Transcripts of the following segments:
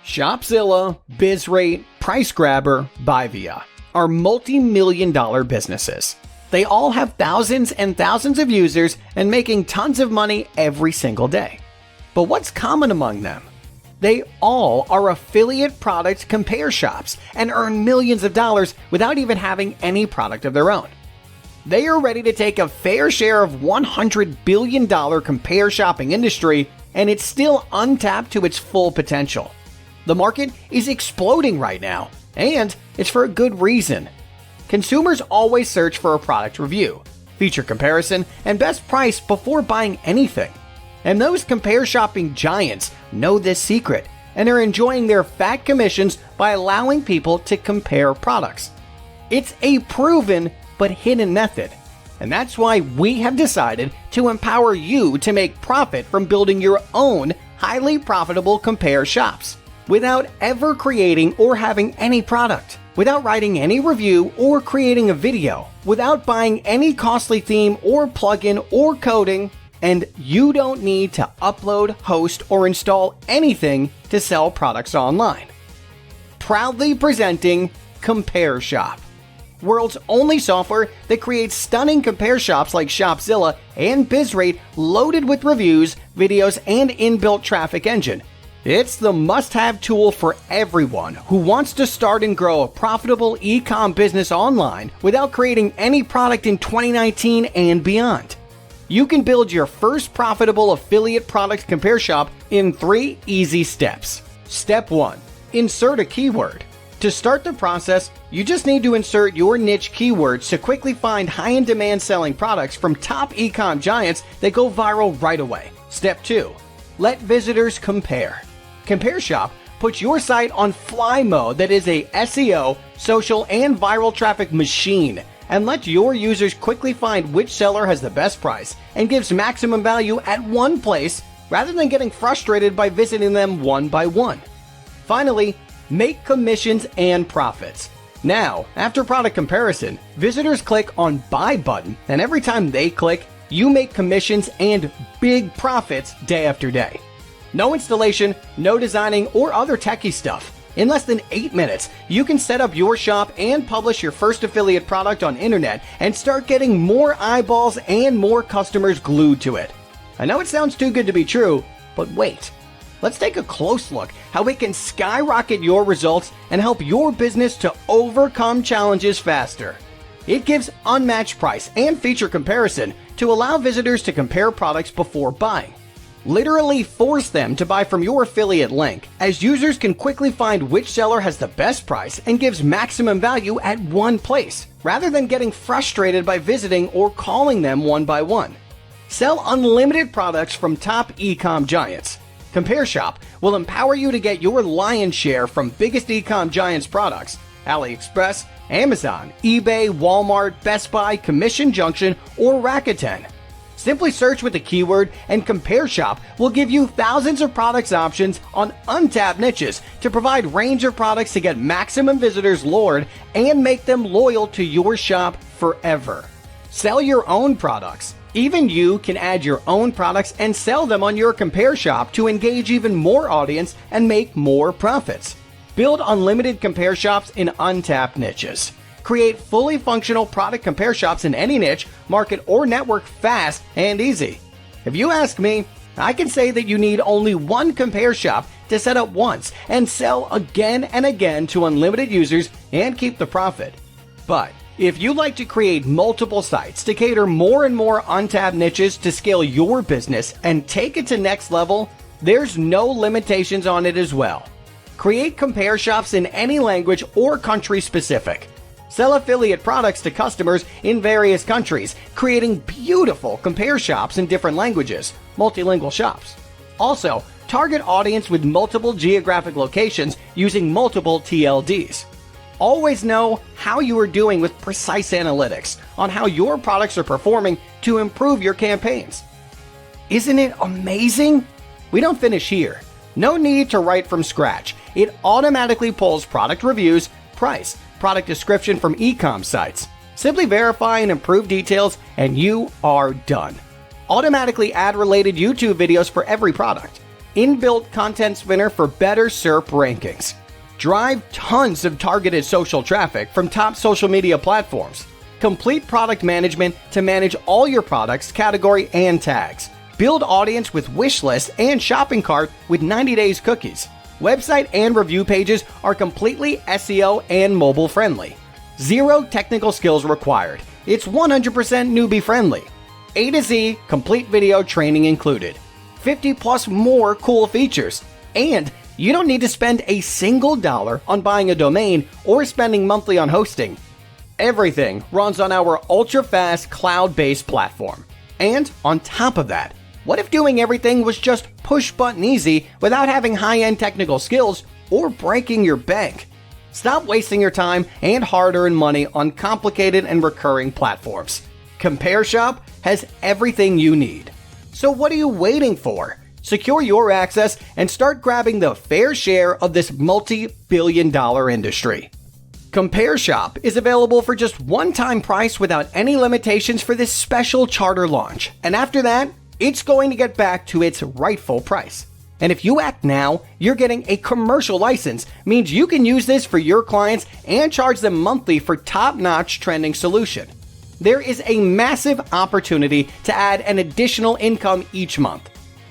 Shopzilla, BizRate, PriceGrabber, Buyvia are multi-million-dollar businesses. They all have thousands and thousands of users and making tons of money every single day. But what's common among them? They all are affiliate product compare shops and earn millions of dollars without even having any product of their own. They are ready to take a fair share of $100 billion compare shopping industry, and it's still untapped to its full potential. The market is exploding right now, and it's for a good reason. Consumers always search for a product review, feature comparison, and best price before buying anything. And those compare shopping giants know this secret and are enjoying their fat commissions by allowing people to compare products. It's a proven but hidden method, and that's why we have decided to empower you to make profit from building your own highly profitable compare shops without ever creating or having any product, without writing any review or creating a video, without buying any costly theme or plugin or coding, and you don't need to upload, host, or install anything to sell products online. Proudly presenting Compareshop, world's only software that creates stunning compare shops like Shopzilla and BizRate loaded with reviews, videos, and inbuilt traffic engine. It's the must-have tool for everyone who wants to start and grow a profitable e-com business online without creating any product in 2019 and beyond. You can build your first profitable affiliate product compare shop in 3 easy steps. Step 1. Insert a keyword. To start the process, you just need to insert your niche keywords to quickly find high-end demand selling products from top e-com giants that go viral right away. Step 2. Let visitors compare. Compareshop puts your site on fly mode that is a SEO, social, and viral traffic machine, and lets your users quickly find which seller has the best price and gives maximum value at one place rather than getting frustrated by visiting them one by one. Finally, make commissions and profits. Now, after product comparison, visitors click on Buy button, and every time they click, you make commissions and big profits day after day. No installation, no designing, or other techie stuff. In less than 8 minutes, you can set up your shop and publish your first affiliate product on internet and start getting more eyeballs and more customers glued to it. I know it sounds too good to be true, but wait. Let's take a close look how it can skyrocket your results and help your business to overcome challenges faster. It gives unmatched price and feature comparison to allow visitors to compare products before buying. Literally force them to buy from your affiliate link, as users can quickly find which seller has the best price and gives maximum value at one place, rather than getting frustrated by visiting or calling them one by one. Sell unlimited products from top e-com giants. Compareshop will empower you to get your lion's share from biggest e-com giants products: AliExpress, Amazon, eBay, Walmart, Best Buy, Commission Junction, or Rakuten. Simply search with the keyword, and Compareshop will give you thousands of products options on untapped niches to provide range of products to get maximum visitors lured and make them loyal to your shop forever. Sell your own products. Even you can add your own products and sell them on your Compareshop to engage even more audience and make more profits. Build unlimited compare shops in untapped niches. Create fully functional product compare shops in any niche, market, or network fast and easy. If you ask me, I can say that you need only one compare shop to set up once and sell again and again to unlimited users and keep the profit. But if you'd like to create multiple sites to cater more and more untapped niches to scale your business and take it to next level, there's no limitations on it as well. Create compare shops in any language or country specific. Sell affiliate products to customers in various countries, creating beautiful compare shops in different languages, multilingual shops. Also, target audience with multiple geographic locations using multiple TLDs. Always know how you are doing with precise analytics on how your products are performing to improve your campaigns. Isn't it amazing? We don't finish here. No need to write from scratch. It automatically pulls product reviews, price, product description from e-com sites. Simply verify and improve details and you are done. Automatically add related YouTube videos for every product. inbuilt content spinner for better SERP rankings. Drive tons of targeted social traffic from top social media platforms. Complete product management to manage all your products, category, and tags. Build audience with wish list and shopping cart with 90 days cookies. Website and review pages are completely SEO and mobile friendly. Zero technical skills required. It's 100% newbie friendly. A to Z complete video training included. 50 plus more cool features. And you don't need to spend a single dollar on buying a domain or spending monthly on hosting. Everything runs on our ultra-fast cloud-based platform. And on top of that, what if doing everything was just push-button easy without having high-end technical skills or breaking your bank? Stop wasting your time and hard-earned money on complicated and recurring platforms. Compareshop has everything you need. So what are you waiting for? Secure your access and start grabbing the fair share of this multi-billion-dollar industry. Compareshop is available for just one-time price without any limitations for this special charter launch. And after that, it's going to get back to its rightful price. And if you act now, you're getting a commercial license, means you can use this for your clients and charge them monthly for top-notch trending solution. There is a massive opportunity to add an additional income each month.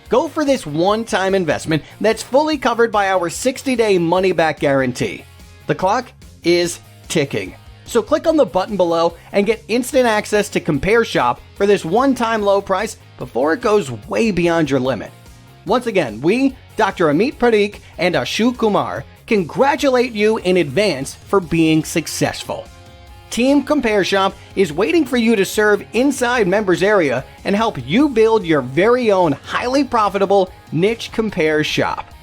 Go for this one-time investment that's fully covered by our 60-day money-back guarantee. The clock is ticking. So click on the button below and get instant access to Compareshop for this one-time low price before it goes way beyond your limit. Once again, we, Dr. Amit Parikh and Ashu Kumar, congratulate you in advance for being successful. Team Compareshop is waiting for you to serve inside members area and help you build your very own highly profitable niche compare shop.